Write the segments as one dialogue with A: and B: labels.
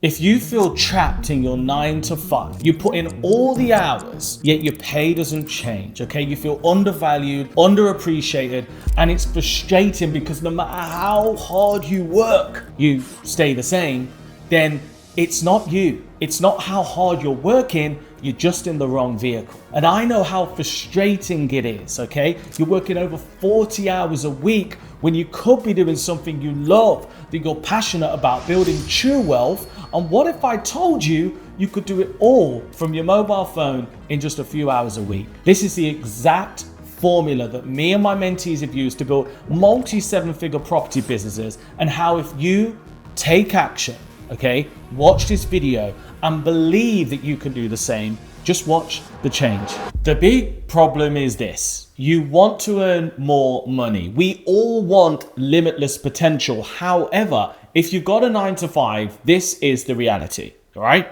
A: If you feel trapped in your 9 to 5, you put in all the hours, yet your pay doesn't change, okay? You feel undervalued, underappreciated, and it's frustrating because no matter how hard you work, you stay the same, then it's not you. It's not how hard you're working, you're just in the wrong vehicle. And I know how frustrating it is, okay? You're working over 40 hours a week when you could be doing something you love, that you're passionate about, building true wealth. And what if I told you you could do it all from your mobile phone in just a few hours a week? This is the exact formula that me and my mentees have used to build multi-7-figure property businesses, and how if you take action, okay, watch this video and believe that you can do the same, just watch the change. The big problem is this: you want to earn more money. We all want limitless potential. However, if you've got a 9 to 5, this is the reality, all right?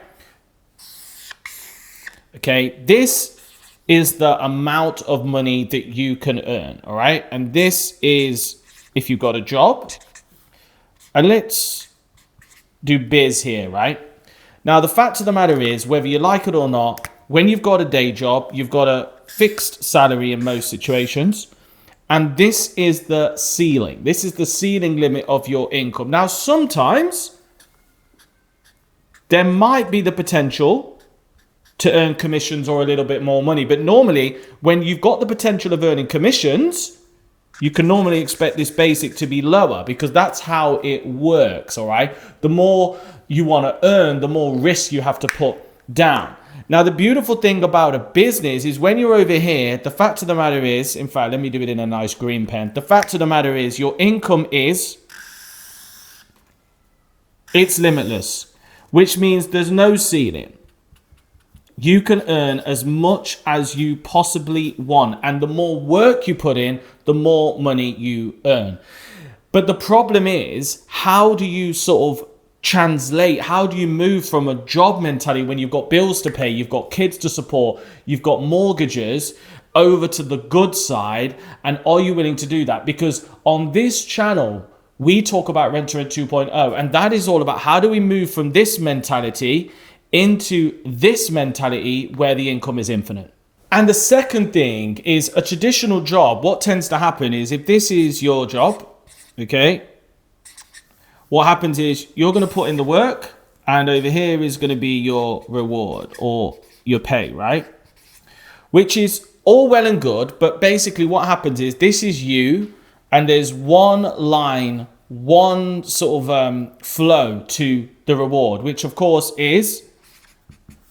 A: Okay, this is the amount of money that you can earn, all right? And this is if you've got a job. And let's do biz here, right? Now, the fact of the matter is, whether you like it or not, when you've got a day job, you've got a fixed salary in most situations. And this is the ceiling. This is the ceiling limit of your income. Now, sometimes there might be the potential to earn commissions or a little bit more money. But normally, when you've got the potential of earning commissions, you can normally expect this basic to be lower, because that's how it works, all right? The more you want to earn, the more risk you have to put down. Now, the beautiful thing about a business is when you're over here, the fact of the matter is, in fact, let me do it in a nice green pen. The fact of the matter is your income it's limitless, which means there's no ceiling. You can earn as much as you possibly want. And the more work you put in, the more money you earn. But the problem is, how do you sort of translate? How do you move from a job mentality when you've got bills to pay, you've got kids to support, you've got mortgages, over to the good side? And are you willing to do that? Because on this channel, we talk about Rent to Rent 2.0, and that is all about how do we move from this mentality into this mentality where the income is infinite. And the second thing is a traditional job. What tends to happen is, if this is your job, okay, what happens is you're going to put in the work, and over here is going to be your reward or your pay, right? Which is all well and good, but basically what happens is this is you, and there's one line, one sort of flow to the reward, which of course is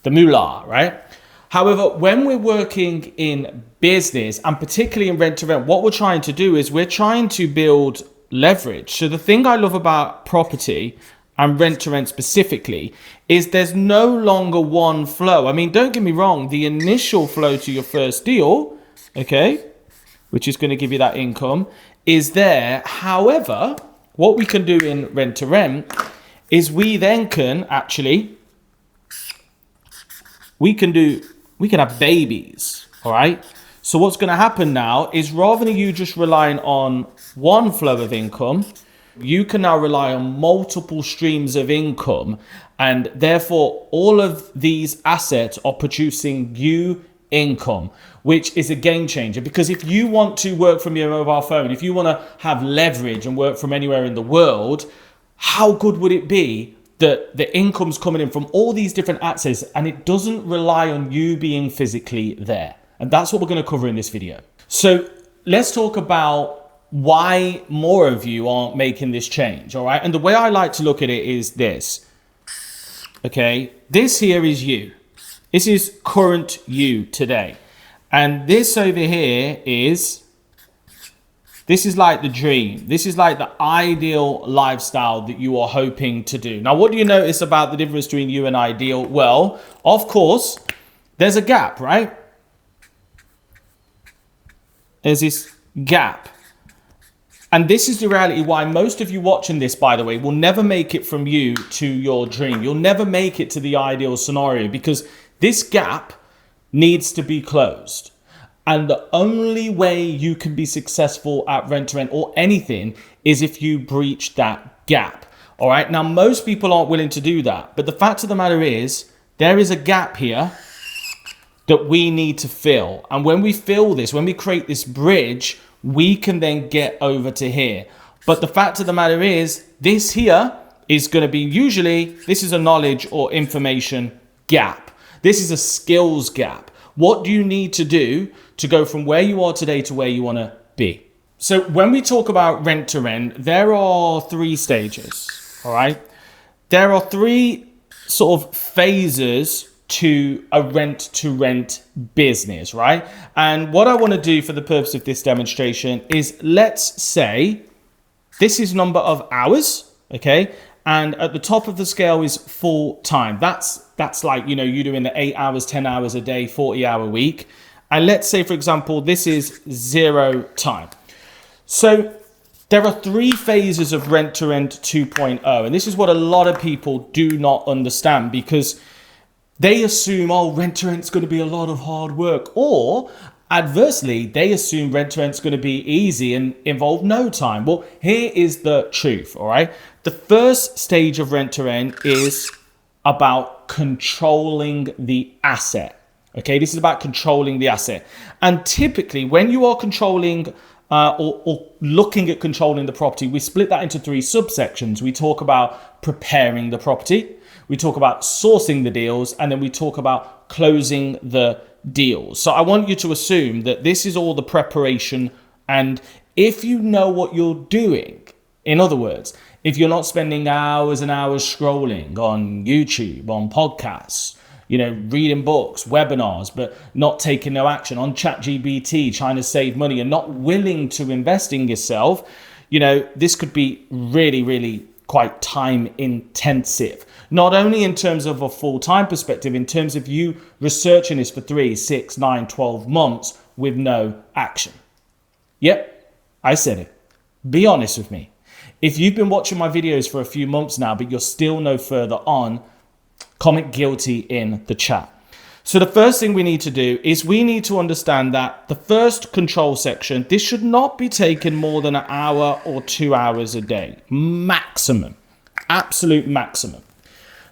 A: the moolah, right? However, when we're working in business, and particularly in rent to rent, what we're trying to do is we're trying to build leverage. So the thing I love about property and rent to rent specifically is there's no longer one flow. I mean, don't get me wrong, the initial flow to your first deal, okay, which is going to give you that income, is there. However, what we can do in rent to rent is we then can actually, we can have babies, all right? So what's going to happen now is, rather than you just relying on one flow of income, you can now rely on multiple streams of income. And therefore, all of these assets are producing you income, which is a game changer. Because if you want to work from your mobile phone, if you want to have leverage and work from anywhere in the world, how good would it be that the income's coming in from all these different assets and it doesn't rely on you being physically there? And that's what we're going to cover in this video. So let's talk about why more of you aren't making this change, all right? And the way I like to look at it is this, okay? This here is you. This is current you today. And this over here is, this is like the dream. This is like the ideal lifestyle that you are hoping to do. Now, what do you notice about the difference between you and ideal? Well, of course, there's a gap, right? There's this gap. And this is the reality why most of you watching this, by the way, will never make it from you to your dream. You'll never make it to the ideal scenario, because this gap needs to be closed. And the only way you can be successful at rent to rent or anything is if you breach that gap. All right. Now, most people aren't willing to do that. But the fact of the matter is, there is a gap here that we need to fill. And when we fill this, when we create this bridge, we can then get over to here. But the fact of the matter is, this here is going to be this is a knowledge or information gap. This is a skills gap. What do you need to do to go from where you are today to where you want to be? So when we talk about rent to rent, there are 3 stages, all right? There are 3 sort of phases to a rent to rent business, right? And what I want to do for the purpose of this demonstration is, let's say this is number of hours, okay? And at the top of the scale is full time. That's like, you know, you're doing the 8 hours, 10 hours a day, 40-hour week. And let's say, for example, this is 0 time. So there are 3 phases of rent to rent 2.0. And this is what a lot of people do not understand, because they assume, oh, rent to rent is going to be a lot of hard work. Or adversely, they assume rent to rent is going to be easy and involve no time. Well, here is the truth, all right? The first stage of rent to rent is about controlling the asset. Okay, this is about controlling the asset. And typically, when you are controlling or looking at controlling the property, we split that into 3 subsections. We talk about preparing the property, we talk about sourcing the deals, and then we talk about closing the deals. So I want you to assume that this is all the preparation. And if you know what you're doing, in other words, if you're not spending hours and hours scrolling on YouTube, on podcasts, you know, reading books, webinars, but not taking no action on ChatGPT, trying to save money and not willing to invest in yourself, you know, this could be really, really quite time intensive. Not only in terms of a full-time perspective, in terms of you researching this for 3, 6, 9, 12 months with no action. Yep, I said it. Be honest with me. If you've been watching my videos for a few months now, but you're still no further on, comment guilty in the chat. So the first thing we need to do is we need to understand that the first control section, this should not be taking more than an hour or 2 hours a day. Maximum. Absolute maximum.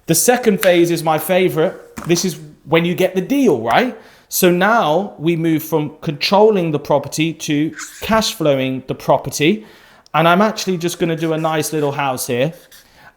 A: The second phase is my favorite. This is when you get the deal, right? So now we move from controlling the property to cash flowing the property. And I'm actually just going to do a nice little house here.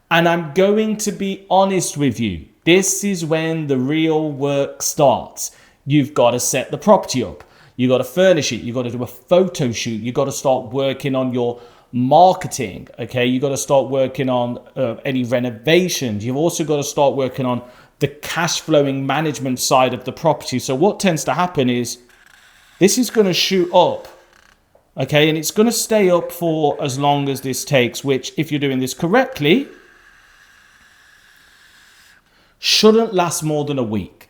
A: And I'm going to be honest with you. This is when the real work starts. You've got to set the property up. You've got to furnish it. You've got to do a photo shoot. You've got to start working on your marketing. Okay, you've got to start working on any renovations. You've also got to start working on the cash flowing management side of the property. So what tends to happen is this is going to shoot up. Okay, and it's going to stay up for as long as this takes, which, if you're doing this correctly, shouldn't last more than a week.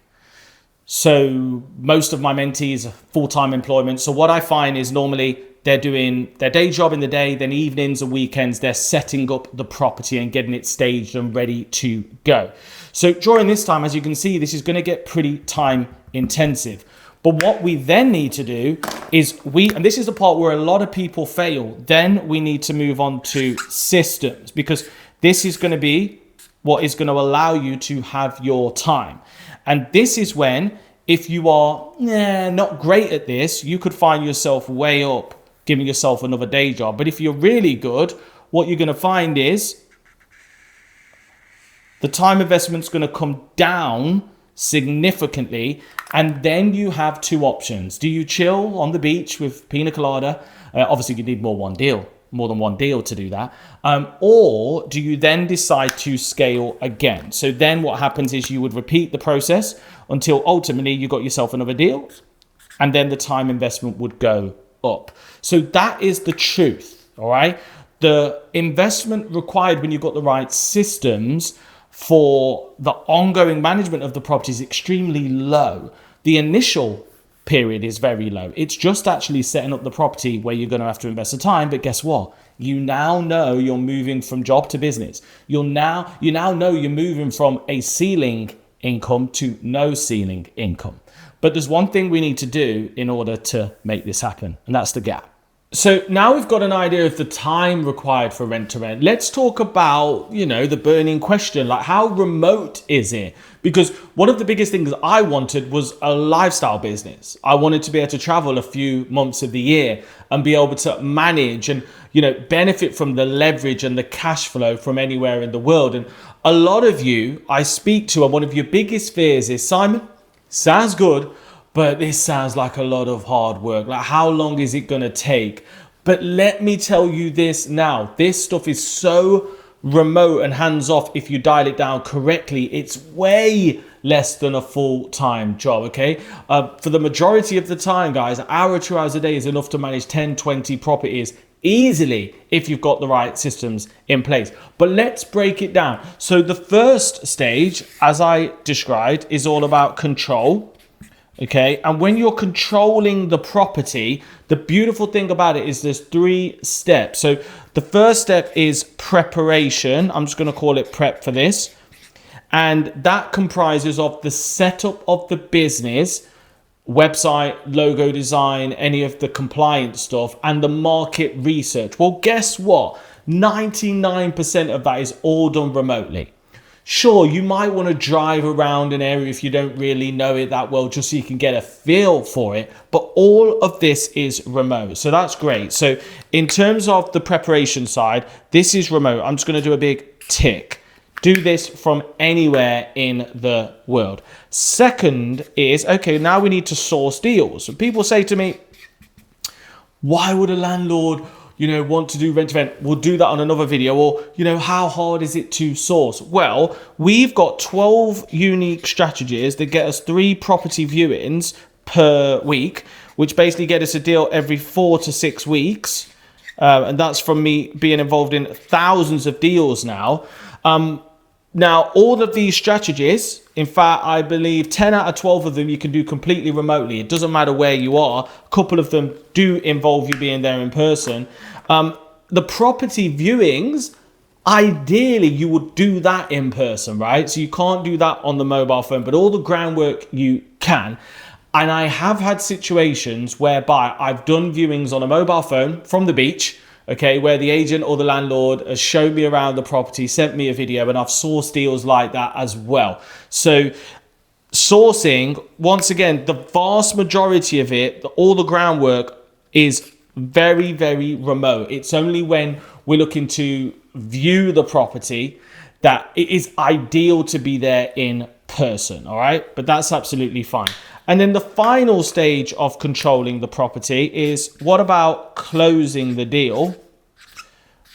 A: So most of my mentees are full-time employment. So what I find is normally they're doing their day job in the day, then evenings and weekends, they're setting up the property and getting it staged and ready to go. So during this time, as you can see, this is going to get pretty time intensive. But what we then need to do is and this is the part where a lot of people fail, then we need to move on to systems, because this is going to be what is going to allow you to have your time. And this is when, if you are not great at this, you could find yourself way up, giving yourself another day job. But if you're really good, what you're going to find is the time investment's going to come down significantly. And then you have 2 options. Do you chill on the beach with pina colada? Obviously, you need more than one deal to do that. Or do you then decide to scale again? So then what happens is you would repeat the process until ultimately you got yourself another deal, and then the time investment would go up. So that is the truth, all right? The investment required when you've got the right systems for the ongoing management of the property is extremely low. The initial period is very low. It's just actually setting up the property where you're going to have to invest the time. But guess what? You now know you're moving from job to business. You now know you're moving from a ceiling income to no ceiling income. But there's one thing we need to do in order to make this happen, and that's the gap. So now we've got an idea of the time required for rent to rent. Let's talk about, the burning question, like how remote is it? Because one of the biggest things I wanted was a lifestyle business. I wanted to be able to travel a few months of the year and be able to manage and, benefit from the leverage and the cash flow from anywhere in the world. And a lot of you I speak to, and one of your biggest fears is, Simon, sounds good, but this sounds like a lot of hard work. Like, how long is it going to take? But let me tell you this now. This stuff is so remote and hands-off. If you dial it down correctly, it's way less than a full-time job, okay? For the majority of the time, guys, an hour, 2 hours a day is enough to manage 10, 20 properties easily if you've got the right systems in place. But let's break it down. So the first stage, as I described, is all about control. Okay, and when you're controlling the property, the beautiful thing about it is there's 3 steps. So the first step is preparation. I'm just going to call it prep for this. And that comprises of the setup of the business, website, logo design, any of the compliance stuff, and the market research. Well, guess what? 99% of that is all done remotely. Sure, you might want to drive around an area if you don't really know it that well, just so you can get a feel for it. But all of this is remote. So that's great. So in terms of the preparation side, this is remote. I'm just going to do a big tick. Do this from anywhere in the world. Second is, okay, now we need to source deals. So people say to me, why would a landlord want to do rent to rent? We'll do that on another video. Or, how hard is it to source? Well, we've got 12 unique strategies that get us 3 property viewings per week, which basically get us a deal every 4 to 6 weeks. And that's from me being involved in thousands of deals now. Now, all of these strategies, in fact, I believe 10 out of 12 of them you can do completely remotely. It doesn't matter where you are. A couple of them do involve you being there in person. The property viewings, ideally, you would do that in person, right? So you can't do that on the mobile phone, but all the groundwork you can. And I have had situations whereby I've done viewings on a mobile phone from the beach, okay, where the agent or the landlord has shown me around the property, sent me a video, and I've sourced deals like that as well. So sourcing, once again, the vast majority of it, all the groundwork is very, very remote. It's only when we're looking to view the property that it is ideal to be there in person, all right? But that's absolutely fine. And then the final stage of controlling the property is, what about closing the deal?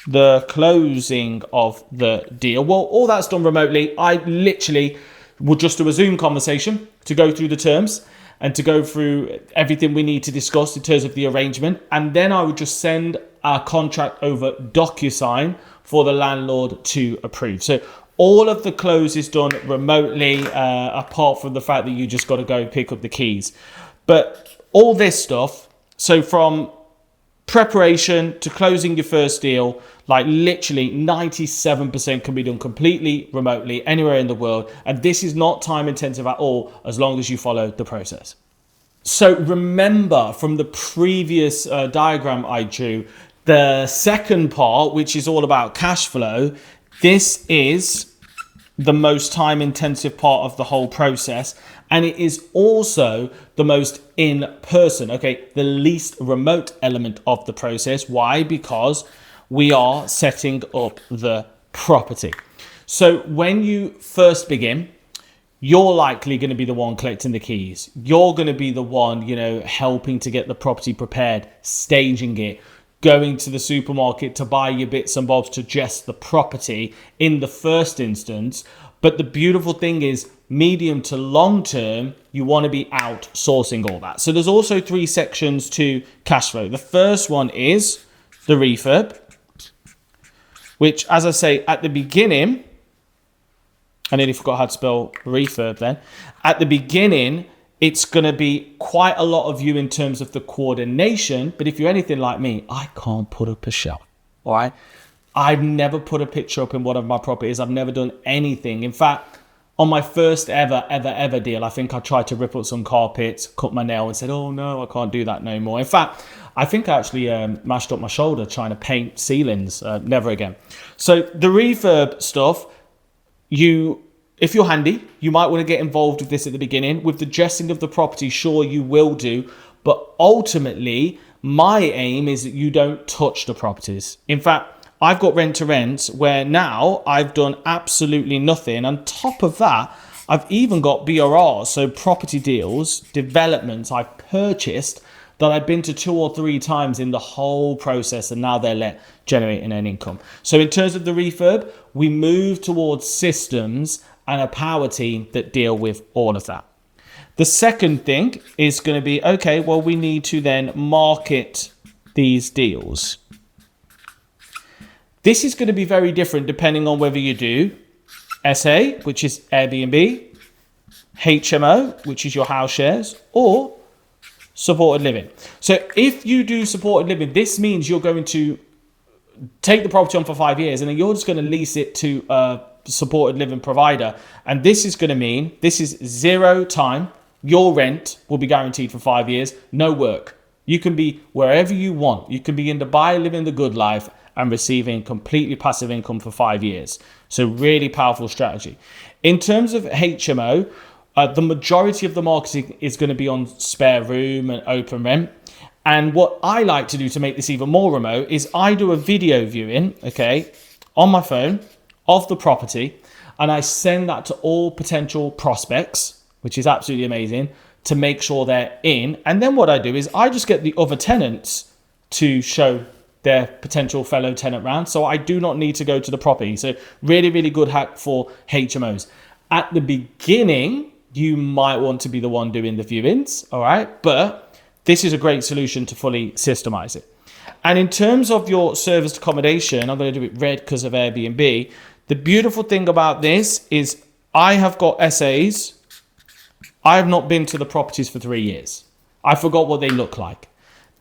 A: The closing of the deal. Well, all that's done remotely. I literally will just do a Zoom conversation to go through the terms and to go through everything we need to discuss in terms of the arrangement. And then I would just send our contract over DocuSign for the landlord to approve. So all of the close is done remotely, apart from the fact that you just got to go pick up the keys. But all this stuff, so from preparation to closing your first deal, like literally 97% can be done completely remotely anywhere in the world. And this is not time intensive at all, as long as you follow the process. So remember from the previous diagram I drew, the second part, which is all about cash flow, this is the most time intensive part of the whole process. And it is also the most in person, okay, the least remote element of the process. Why? Because we are setting up the property. So when you first begin, you're likely going to be the one collecting the keys. You're going to be the one, helping to get the property prepared, staging it, going to the supermarket to buy your bits and bobs to dress the property in the first instance. But the beautiful thing is, medium to long term, you want to be outsourcing all that. So there's also 3 sections to cash flow. The first one is the refurb, which, as I say, at the beginning, I nearly forgot how to spell refurb then. At the beginning, it's going to be quite a lot of you in terms of the coordination. But if you're anything like me, I can't put up a shelf. All right. I've never put a picture up in one of my properties. I've never done anything. In fact, On my first ever deal, I think I tried to rip up some carpets, cut my nail and said, oh no, I can't do that no more. In fact, I think I actually mashed up my shoulder trying to paint ceilings. Never again. So the refurb stuff, if you're handy, you might want to get involved with this at the beginning. With the dressing of the property, sure, you will do. But ultimately, my aim is that you don't touch the properties. In fact, I've got rent to rent where now I've done absolutely nothing. On top of that, I've even got BRRs, so property deals, developments I've purchased that I've been to 2 or 3 times in the whole process, and now they're generating an income. So in terms of the refurb, we move towards systems and a power team that deal with all of that. The second thing is going to be, okay, well, we need to then market these deals. This is going to be very different depending on whether you do SA, which is Airbnb, HMO, which is your house shares, or supported living. So if you do supported living, this means you're going to take the property on for 5 years and then you're just going to lease it to a supported living provider. And this is going to mean this is 0 time. Your rent will be guaranteed for 5 years, no work. You can be wherever you want. You can be in Dubai living the good life and receiving completely passive income for 5 years. So really powerful strategy. In terms of HMO, the majority of the marketing is going to be on spare room and open rent. And what I like to do to make this even more remote is I do a video viewing, okay, on my phone of the property, and I send that to all potential prospects, which is absolutely amazing, to make sure they're in. And then what I do is I just get the other tenants to show their potential fellow tenant round. So I do not need to go to the property. So really, really good hack for HMOs. At the beginning, you might want to be the one doing the viewings, all right? But this is a great solution to fully systemize it. And in terms of your serviced accommodation, I'm going to do it red because of Airbnb. The beautiful thing about this is I have got SAs. I have not been to the properties for 3 years. I forgot what they look like.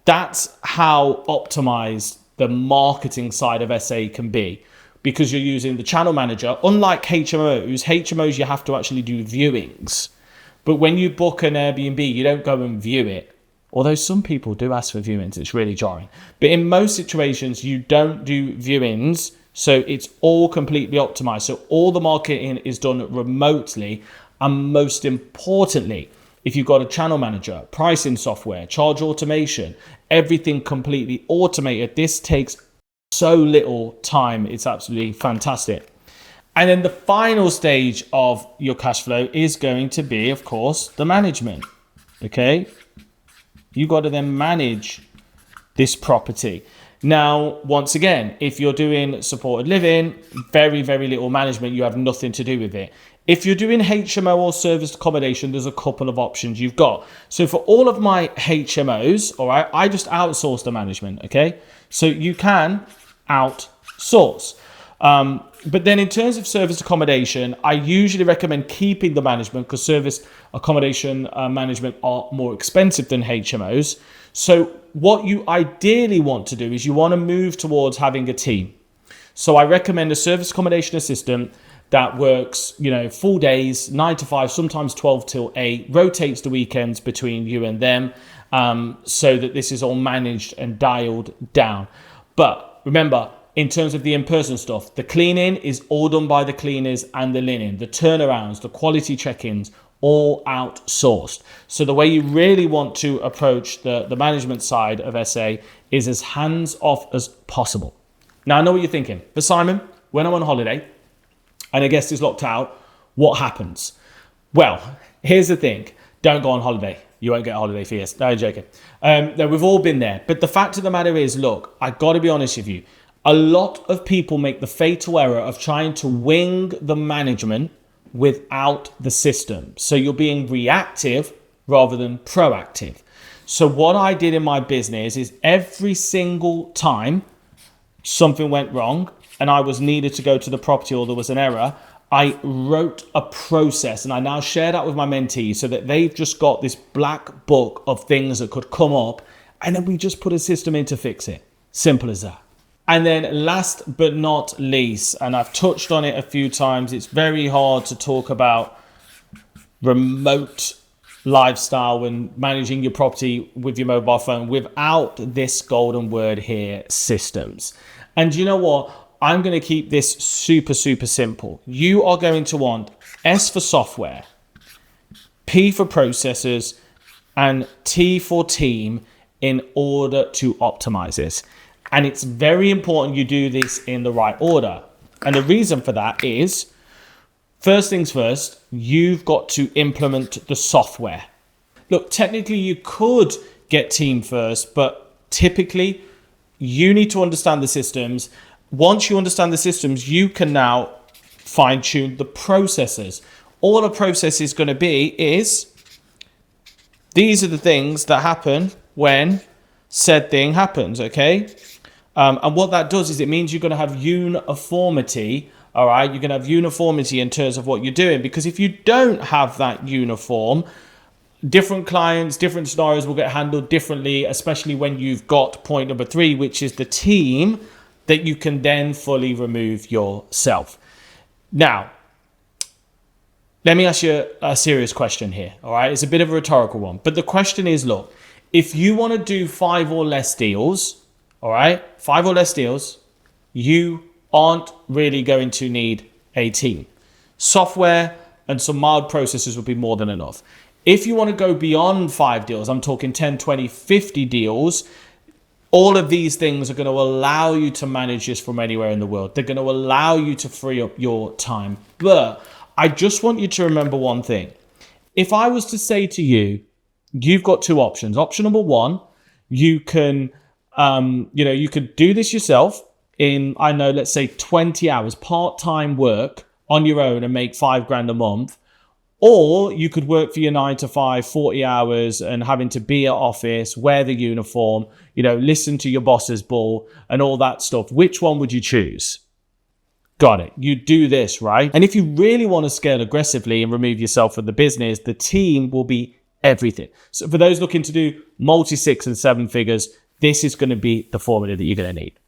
A: That's how optimized the marketing side of SA can be, because you're using the channel manager. Unlike HMOs, you have to actually do viewings. But when you book an Airbnb, you don't go and view it. Although some people do ask for viewings, it's really jarring. But in most situations, you don't do viewings. So it's all completely optimized. So all the marketing is done remotely. And most importantly, if you've got a channel manager, pricing software, charge automation, everything completely automated, this takes so little time. It's absolutely fantastic. And then the final stage of your cash flow is going to be, of course, the management. Okay. You got to then manage this property. Now, once again, if you're doing supported living, very, very little management, you have nothing to do with it. If you're doing HMO or serviced accommodation, there's a couple of options you've got. So for all of my HMOs, all right, I just outsource the management, okay? So you can outsource. But then in terms of serviced accommodation, I usually recommend keeping the management because serviced accommodation management are more expensive than HMOs. So what you ideally want to do is you want to move towards having a team. So I recommend a service accommodation assistant that works, full days, 9 to 5, sometimes 12 till 8, rotates the weekends between you and them, so that this is all managed and dialed down. But remember, in terms of the in-person stuff, the cleaning is all done by the cleaners and the linen, the turnarounds, the quality check-ins, all outsourced. So the way you really want to approach the management side of SA is as hands-off as possible. Now, I know what you're thinking. But Simon, when I'm on holiday and a guest is locked out, what happens? Well, here's the thing. Don't go on holiday. You won't get a holiday for years. No, I'm joking. No, we've all been there. But the fact of the matter is, look, I've got to be honest with you. A lot of people make the fatal error of trying to wing the management without the system. So you're being reactive rather than proactive. So what I did in my business is every single time something went wrong and I was needed to go to the property or there was an error, I wrote a process and I now share that with my mentees so that they've just got this black book of things that could come up and then we just put a system in to fix it. Simple as that. And then last but not least, and I've touched on it a few times, it's very hard to talk about remote lifestyle when managing your property with your mobile phone without this golden word here, systems. And you know what? I'm going to keep this super, super simple. You are going to want S for software, P for processes, and T for team in order to optimize this. And it's very important you do this in the right order. And the reason for that is, first things first, you've got to implement the software. Look, technically you could get team first, but typically you need to understand the systems. Once you understand the systems, you can now fine tune the processes. All a process is going to be is, these are the things that happen when said thing happens, okay? And what that does is it means you're going to have uniformity, all right? You're going to have uniformity in terms of what you're doing, because if you don't have that uniform, different clients, different scenarios will get handled differently, especially when you've got point number 3, which is the team that you can then fully remove yourself. Now, let me ask you a serious question here, all right? It's a bit of a rhetorical one, but the question is, look, if you want to do 5 or less deals, all right, 5 or less deals, you aren't really going to need a team. Software and some mild processes will be more than enough. If you want to go beyond 5 deals, I'm talking 10, 20, 50 deals, all of these things are going to allow you to manage this from anywhere in the world. They're going to allow you to free up your time. But I just want you to remember one thing. If I was to say to you, you've got 2 options. Option number 1, you can you could do this yourself in, I know, let's say 20 hours, part-time work on your own and make $5,000 a month. Or you could work for your 9 to 5, 40 hours and having to be at office, wear the uniform, listen to your boss's bull and all that stuff. Which one would you choose? Got it. You do this, right? And if you really want to scale aggressively and remove yourself from the business, the team will be everything. So for those looking to do multi 6 and 7 figures, this is going to be the formula that you're going to need.